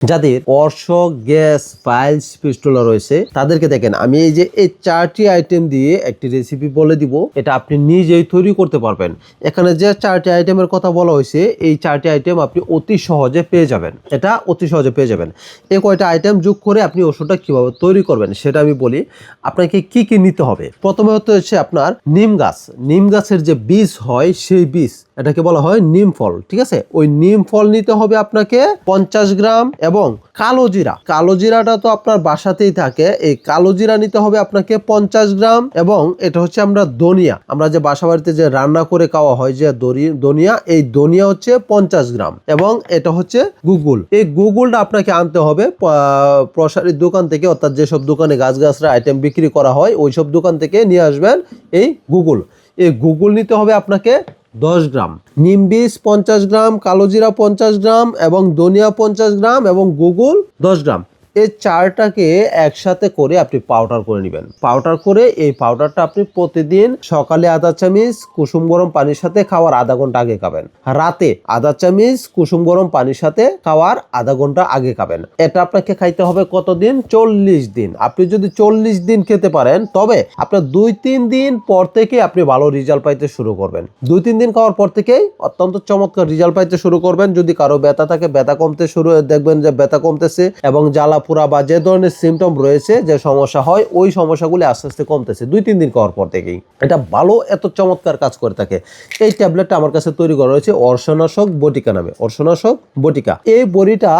যাদের অর্শ, gas, piles fistula রয়েছে তাদেরকে দেখেন আমি এই যে এই 4টি আইটেম দিয়ে একটি রেসিপি বলে দিব, এটা আপনি নিজেই তৈরি করতে পারবেন। এখানে যে 4টি আইটেমের কথা বলা হয়েছে এই 4টি আইটেম আপনি অতি সহজে পেয়ে যাবেন, এটা অতি সহজে পেয়ে যাবেন। এই কয়টা আইটেম যোগ করে আপনি ওষুধটা কিভাবে তৈরি করবেন সেটা আমি বলি। আপনাকে কি কি নিতে হবে? প্রথমে হচ্ছে আপনার নিম গাছ, নিম গাছের যে বীজ হয় সেই বীজ, এটাকে বলা হয় নিম ফল, ঠিক আছে? ওই নিম ফল নিতে হবে আপনাকে 50 গ্রাম, এবং কালো জিরা, কালো জিরাটা তো আপনার বাসাতেই থাকে, এই কালো জিরা নিতে হবে আপনাকে 50 গ্রাম, এবং এটা হচ্ছে আমরা ধনিয়া, আমরা যে বাসা বাড়িতে যে রান্না করে খাওয়া হয় যে ধনিয়া, এই ধনিয়া হচ্ছে 50 গ্রাম, এবং এটা হচ্ছে গুগল। এই গুগলটা আপনাকে আনতে হবে প্রসারিত দোকান থেকে, অর্থাৎ যেসব দোকানে গাছরা আইটেম বিক্রি করা হয় ওইসব দোকান থেকে নিয়ে আসবেন এই গুগল। এই গুগল নিতে হবে আপনাকে 10 গ্রাম, নিম বীজ 50 গ্রাম, কালো জিরা 50 গ্রাম, এবং ধনিয়া 50 গ্রাম, এবং গুগল 10 গ্রাম। এই 4টাকে একসাথে করে আপনি পাউডার করে নেবেন। পাউডার করে এই পাউডারটা আপনি প্রতিদিন সকালে আধা চামচ কুসুম গরম পানির সাথে খাওয়ার আধা ঘন্টা আগে খাবেন, রাতে আধা চামচ কুসুম গরম পানির সাথে খাওয়ার আধা ঘন্টা আগে খাবেন। এটা আপনাকে খাইতে হবে কতদিন? 40 দিন। আপনি যদি 40 দিন খেতে পারেন তবে আপনার 2-3 দিন পর থেকে আপনি ভালো রেজাল্ট পাইতে শুরু করবেন। 2-3 দিন খাওয়ার পর থেকেই অত্যন্ত চমৎকার রেজাল্ট পাইতে শুরু করবেন। যদি কারো ব্যথা থাকে, ব্যথা কমতে শুরু, দেখবেন যে ব্যথা কমতেছে, এবং জ্বালা পুরা বা যে ধরনের সিমটম রয়েছে, যে সমস্যা হয় ওই সমস্যাগুলি আস্তে আস্তে কমতেছে 2-3 দিন খাওয়ার পর থেকেই। এটা ভালো, এত চমৎকার কাজ করে থাকে। এই ট্যাবলেটটা আমার কাছে তৈরি করা হয়েছে অর্শনাশক বটিকা নামে, অর্শনাশক বটিকা। এই বড়িটা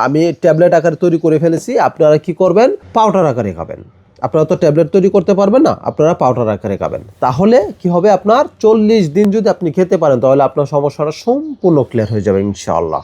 আমি ট্যাবলেট আকারে তৈরি করে ফেলেছি। আপনারা কি করবেন? পাউডার আকারে খাবেন। আপনারা তো ট্যাবলেট তৈরি করতে পারবেন না, আপনারা পাউডার আকারে খাবেন। তাহলে কি হবে? আপনার 40 দিন যদি আপনি খেতে পারেন তাহলে আপনার সমস্যাটা সম্পূর্ণ ক্লিয়ার হয়ে যাবে ইনশাআল্লাহ।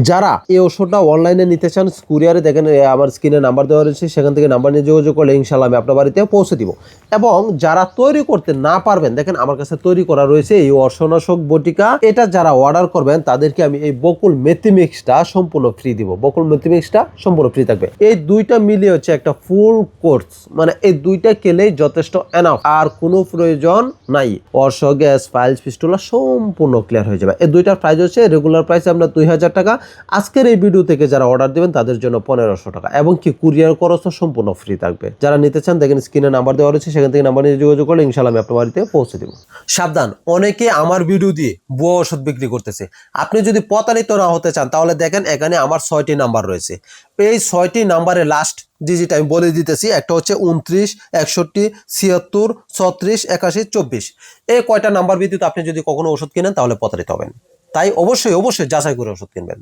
যারা এই ওষুধটা অনলাইনে নিতে চান, কুরিয়ারে দেখেন আমার স্ক্রিনে নাম্বার দেওয়া রয়েছে, সেখান থেকে নাম্বার নিয়ে যোগাযোগ করলে ইনশাআল্লাহ আমি আপনার বাড়িতে পৌঁছে দিব। এবং যারা তৈরি করতে না পারবেন, দেখেন আমার কাছে তৈরি করা রয়েছে এই অর্শনাশক বটিকা। এটা যারা অর্ডার করবেন তাদেরকে আমি এই বকুল মেথি মিক্সটা সম্পূর্ণ ফ্রি দিব। বকুল মেথি মিক্সটা সম্পূর্ণ ফ্রি থাকবে। এই দুইটা মিলিয়ে হচ্ছে একটা ফুল কোর্স, মানে এই দুইটা খেলেই যথেষ্ট এনাফ, আর কোনো প্রয়োজন নাই। অর্শ, গ্যাস, পাইলস, ফিস্টুলা সম্পূর্ণ ক্লিয়ার হয়ে যাবে। এই দুইটার প্রাইস হচ্ছে রেগুলার প্রাইস আমরা 2000 টাকা। আজকের এই ভিডিও থেকে যারা অর্ডার দেবেন তাদের জন্য 1500 টাকা, এবং কি কুরিয়ার খরচ সম্পূর্ণ ফ্রি থাকবে। যারা নিতে চান দেখেন স্ক্রিনে নাম্বার দেওয়া রয়েছে, সেখান থেকে নাম্বার নিয়ে যোগাযোগ করলে ইনশাআল্লাহ আমি আপনার বাড়িতে পৌঁছে দেব। সাবধান, অনেকে আমার ভিডিও দিয়ে ভুয়া ওষুধ বিক্রি করতেছে। আপনি যদি প্রতারিত না হতে চান তাহলে দেখেন এখানে আমার 6টি নাম্বার রয়েছে। এই 6টি নাম্বারে লাস্ট ডিজিট আমি বলে দিতেছি। একটা হচ্ছে 29, 61, 76, 36, 81, 24। এই কয়টা নাম্বার ভিত্তিতে আপনি যদি কখনো ওষুধ কিনেন তাহলে প্রতারিত হবেন। তাই অবশ্যই যাচাই করে ওষুধ কিনবেন।